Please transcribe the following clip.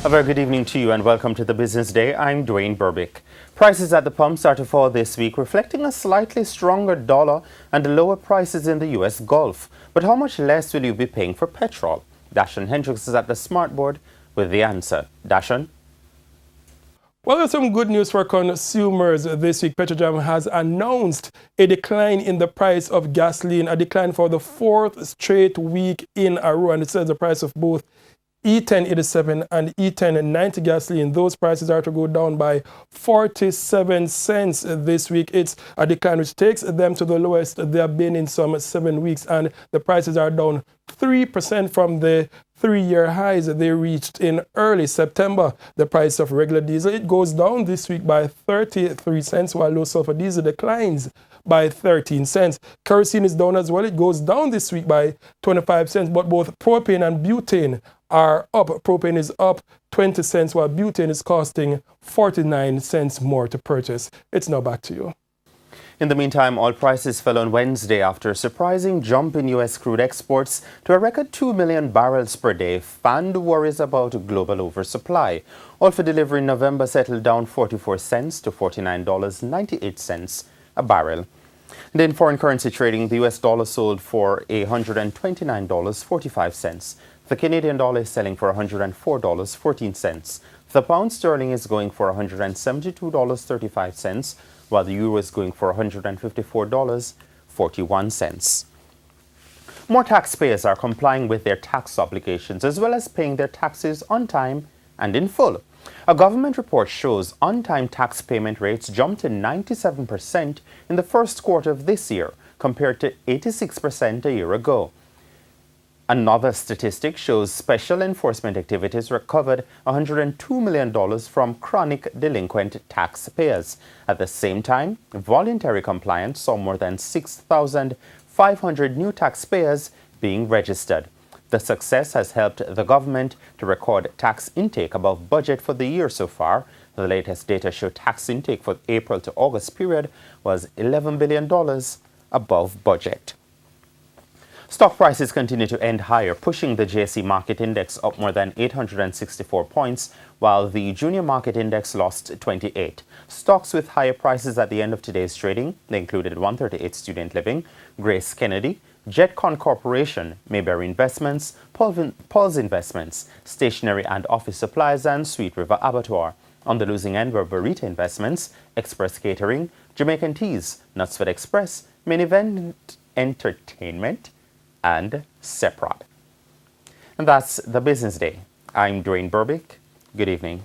A very good evening to you and welcome to the Business Day. I'm Dwayne Burbick. Prices at the pump start to fall this week, reflecting a slightly stronger dollar and lower prices in the U.S. Gulf. But how much less will you be paying for petrol? Dashan Hendricks is at the smartboard with the answer. Dashan? Well, there's some good news for consumers this week. Petrojam has announced a decline in the price of gasoline, a decline for the fourth straight week in a row. And it says the price of both E1087 and E1090 gasoline, those prices are to go down by 47 cents this week. It's a decline which takes them to the lowest they have been in some 7 weeks, and the prices are down 3% from the 3-year highs they reached in early September. The price of regular diesel, it goes down this week by 33 cents, while low sulfur diesel declines by 13 cents. Kerosene is down as well. It goes down this week by 25 cents, but both propane and butane are up. Propane is up 20 cents, while butane is costing 49 cents more to purchase. It's now back to you. In the meantime, oil prices fell on Wednesday after a surprising jump in U.S. crude exports to a record 2 million barrels per day fanned worries about global oversupply. Oil for delivery in November settled down 44 cents to $49.98 a barrel. And in foreign currency trading, the U.S. dollar sold for $129.45. The Canadian dollar is selling for $104.14. The pound sterling is going for $172.35, while the euro is going for $154.41. More taxpayers are complying with their tax obligations as well as paying their taxes on time and in full. A government report shows on-time tax payment rates jumped to 97% in the first quarter of this year, compared to 86% a year ago. Another statistic shows special enforcement activities recovered $102 million from chronic delinquent taxpayers. At the same time, voluntary compliance saw more than 6,500 new taxpayers being registered. The success has helped the government to record tax intake above budget for the year so far. The latest data show tax intake for the April to August period was $11 billion above budget. Stock prices continue to end higher, pushing the JSE Market Index up more than 864 points, while the Junior Market Index lost 28. Stocks with higher prices at the end of today's trading, they included 138 Student Living, Grace Kennedy, Jetcon Corporation, Mayberry Investments, Paul's Investments, Stationery and Office Supplies, and Sweet River Abattoir. On the losing end were Burrito Investments, Express Catering, Jamaican Teas, Knutsford Express, Minivent Entertainment, and Seprod. And that's the Business Day. I'm Dwayne Burbick. Good evening.